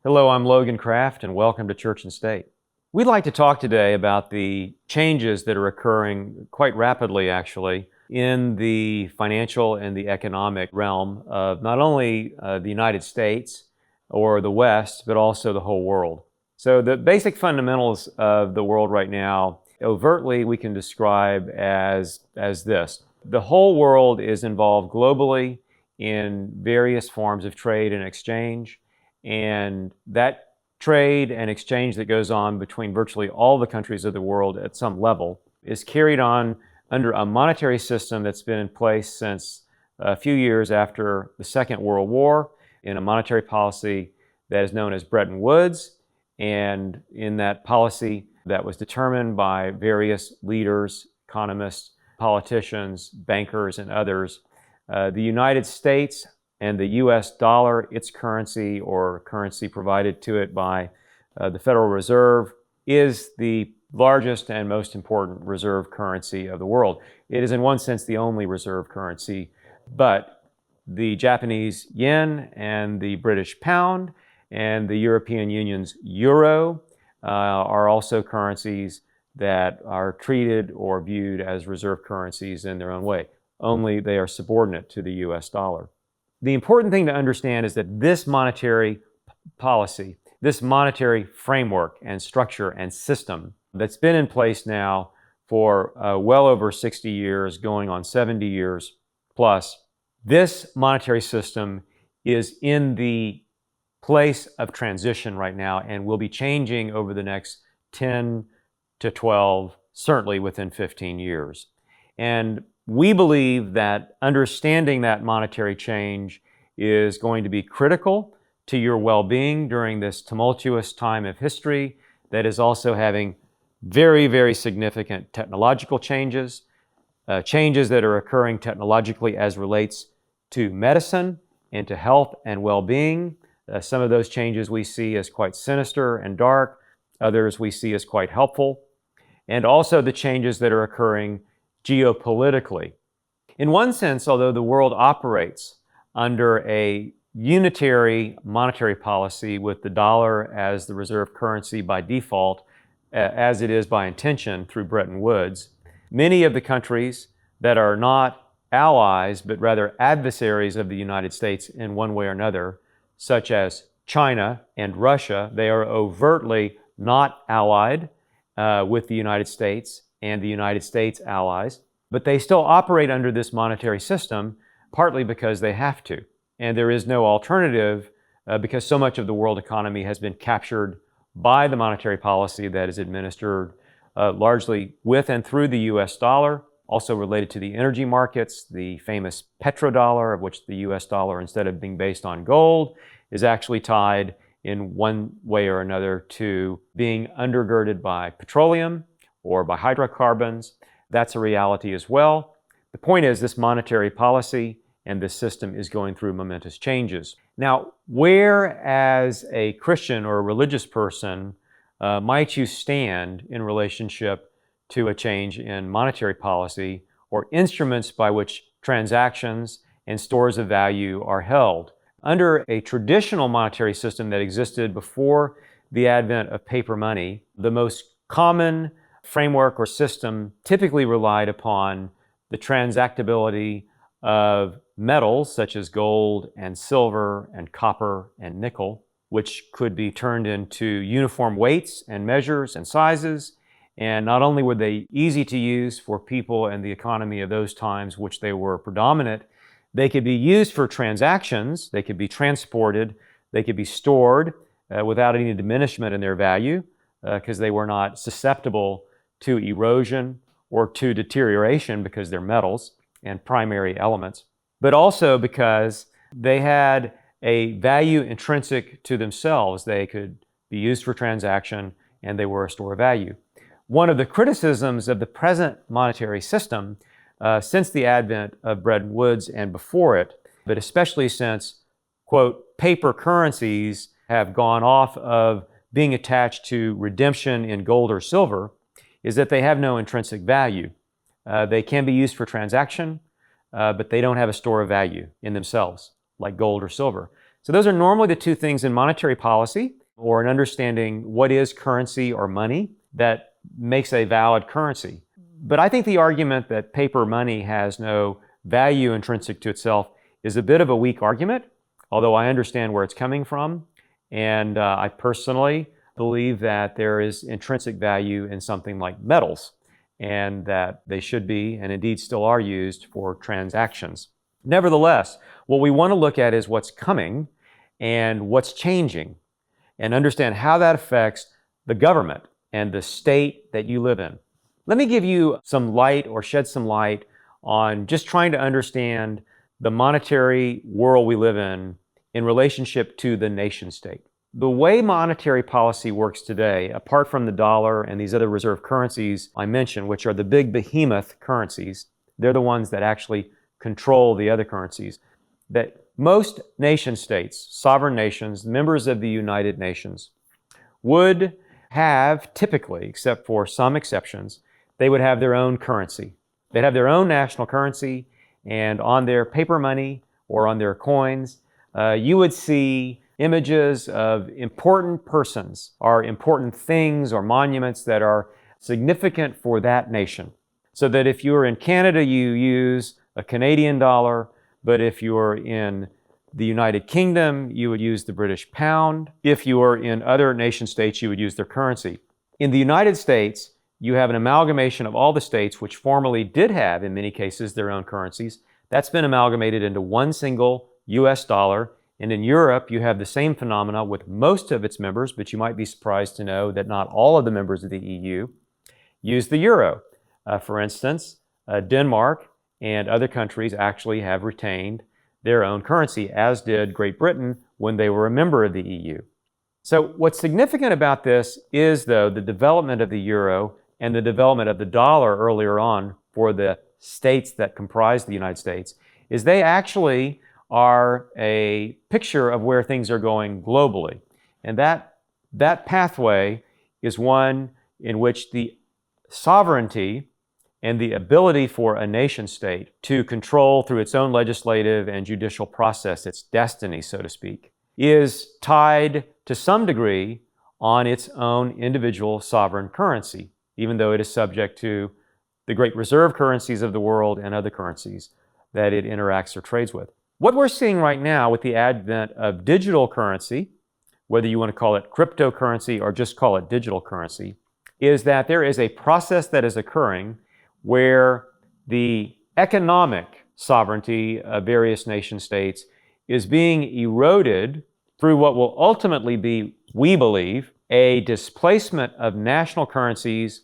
Hello, I'm Logan Kraft, and welcome to Church and State. We'd like to talk today about the changes that are occurring quite rapidly, actually, in the financial and the economic realm of not only the United States or the West, but also the whole world. So the basic fundamentals of the world right now, overtly we can describe as this. The whole world is involved globally in various forms of trade and exchange. And that trade and exchange that goes on between virtually all the countries of the world at some level is carried on under a monetary system that's been in place since a few years after the Second World War, in a monetary policy that is known as Bretton Woods. And in that policy that was determined by various leaders, economists, politicians, bankers, and others, the United States and the US dollar, its currency or currency provided to it by the Federal Reserve, is the largest and most important reserve currency of the world. It is in one sense the only reserve currency, but the Japanese yen and the British pound and the European Union's euro are also currencies that are treated or viewed as reserve currencies in their own way, only they are subordinate to the US dollar. The important thing to understand is that this monetary policy, this monetary framework and structure and system that's been in place now for well over 60 years, going on 70 years plus, this monetary system is in the place of transition right now and will be changing over the next 10 to 12, certainly within 15 years. And we believe that understanding that monetary change is going to be critical to your well-being during this tumultuous time of history that is also having very, very significant technological changes, changes that are occurring technologically as relates to medicine and to health and well-being. Some of those changes we see as quite sinister and dark, others we see as quite helpful, and also the changes that are occurring geopolitically. In one sense, although the world operates under a unitary monetary policy with the dollar as the reserve currency by default, as it is by intention through Bretton Woods, many of the countries that are not allies but rather adversaries of the United States in one way or another, such as China and Russia, they are overtly not allied with the United States and the United States allies, but they still operate under this monetary system, partly because they have to. And there is no alternative because so much of the world economy has been captured by the monetary policy that is administered largely with and through the US dollar, also related to the energy markets, the famous petrodollar, of which the US dollar, instead of being based on gold, is actually tied in one way or another to being undergirded by petroleum or by hydrocarbons. That's a reality as well. The point is, this monetary policy and this system is going through momentous changes. Now, where as a Christian or a religious person might you stand in relationship to a change in monetary policy or instruments by which transactions and stores of value are held? Under a traditional monetary system that existed before the advent of paper money, the most common framework or system typically relied upon the transactability of metals such as gold and silver and copper and nickel, which could be turned into uniform weights and measures and sizes. And not only were they easy to use for people and the economy of those times, which they were predominant, they could be used for transactions, they could be transported, they could be stored without any diminishment in their value because they were not susceptible to erosion or to deterioration because they're metals and primary elements, but also because they had a value intrinsic to themselves. They could be used for transaction and they were a store of value. One of the criticisms of the present monetary system since the advent of Bretton Woods and before it, but especially since, quote, paper currencies have gone off of being attached to redemption in gold or silver, is that they have no intrinsic value. They can be used for transaction, but they don't have a store of value in themselves, like gold or silver. So those are normally the two things in monetary policy, or in understanding what is currency or money, that makes a valid currency. But I think the argument that paper money has no value intrinsic to itself is a bit of a weak argument, although I understand where it's coming from. And I personally believe that there is intrinsic value in something like metals, and that they should be, and indeed still are, used for transactions. Nevertheless, what we want to look at is what's coming and what's changing, and understand how that affects the government and the state that you live in. Let me give you some light, or shed some light, on just trying to understand the monetary world we live in relationship to the nation state. The way monetary policy works today, apart from the dollar and these other reserve currencies I mentioned, which are the big behemoth currencies, they're the ones that actually control the other currencies, that most nation states, sovereign nations, members of the United Nations, would have typically, except for some exceptions, they would have their own currency. They'd have their own national currency, and on their paper money or on their coins, you would see images of important persons or important things or monuments that are significant for that nation. So that if you're in Canada, you use a Canadian dollar, but if you're in the United Kingdom, you would use the British pound. If you are in other nation states, you would use their currency. In the United States, you have an amalgamation of all the states which formerly did have, in many cases, their own currencies. That's been amalgamated into one single US dollar. And in Europe, you have the same phenomena with most of its members, but you might be surprised to know that not all of the members of the EU use the euro. For instance, Denmark and other countries actually have retained their own currency, as did Great Britain when they were a member of the EU. So what's significant about this is, though, the development of the euro and the development of the dollar earlier on for the states that comprise the United States, is they actually are a picture of where things are going globally. And that pathway is one in which the sovereignty and the ability for a nation state to control through its own legislative and judicial process its destiny, so to speak, is tied to some degree on its own individual sovereign currency, even though it is subject to the great reserve currencies of the world and other currencies that it interacts or trades with. What we're seeing right now with the advent of digital currency, whether you want to call it cryptocurrency or just call it digital currency, is that there is a process that is occurring where the economic sovereignty of various nation states is being eroded through what will ultimately be, we believe, a displacement of national currencies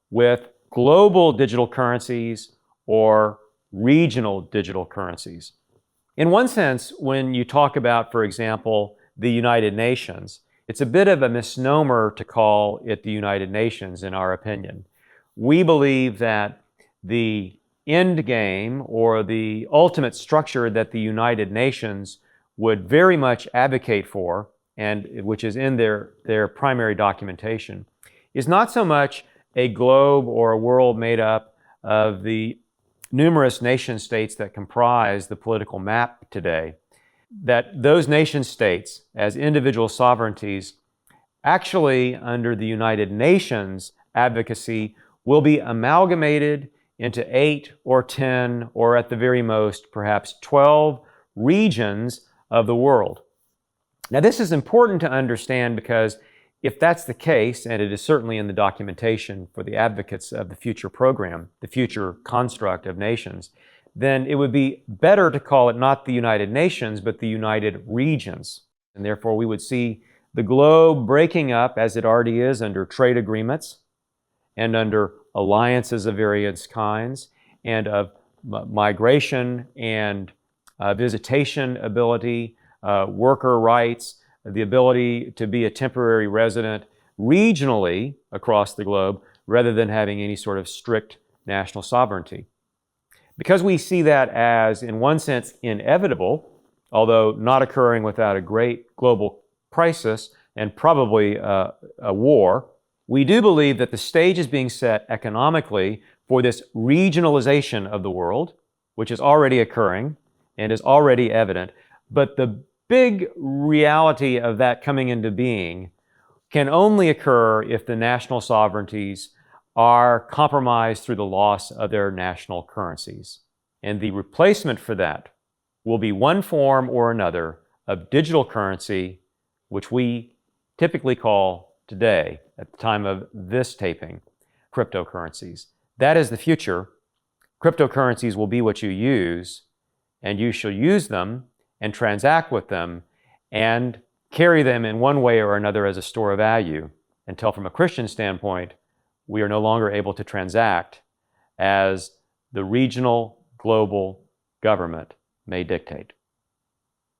with global digital currencies or regional digital currencies. In one sense, when you talk about, for example, the United Nations, it's a bit of a misnomer to call it the United Nations, in our opinion. We believe that the end game, or the ultimate structure that the United Nations would very much advocate for, and which is in their primary documentation, is not so much a globe or a world made up of the numerous nation states that comprise the political map today, that those nation states, as individual sovereignties, actually under the United Nations advocacy, will be amalgamated into 8 or 10, or at the very most, perhaps 12 regions of the world. Now, this is important to understand, because if that's the case, and it is certainly in the documentation for the advocates of the future program, the future construct of nations, then it would be better to call it not the United Nations, but the United Regions. And therefore, we would see the globe breaking up, as it already is, under trade agreements and under alliances of various kinds, and of migration and visitation ability, worker rights, the ability to be a temporary resident regionally across the globe, rather than having any sort of strict national sovereignty. Because we see that as, in one sense, inevitable, although not occurring without a great global crisis and probably a war, we do believe that the stage is being set economically for this regionalization of the world, which is already occurring and is already evident. But the big reality of that coming into being can only occur if the national sovereignties are compromised through the loss of their national currencies. And the replacement for that will be one form or another of digital currency, which we typically call today, at the time of this taping, cryptocurrencies. That is the future. Cryptocurrencies will be what you use, and you shall use them and transact with them and carry them in one way or another as a store of value, until from a Christian standpoint, we are no longer able to transact as the regional, global government may dictate.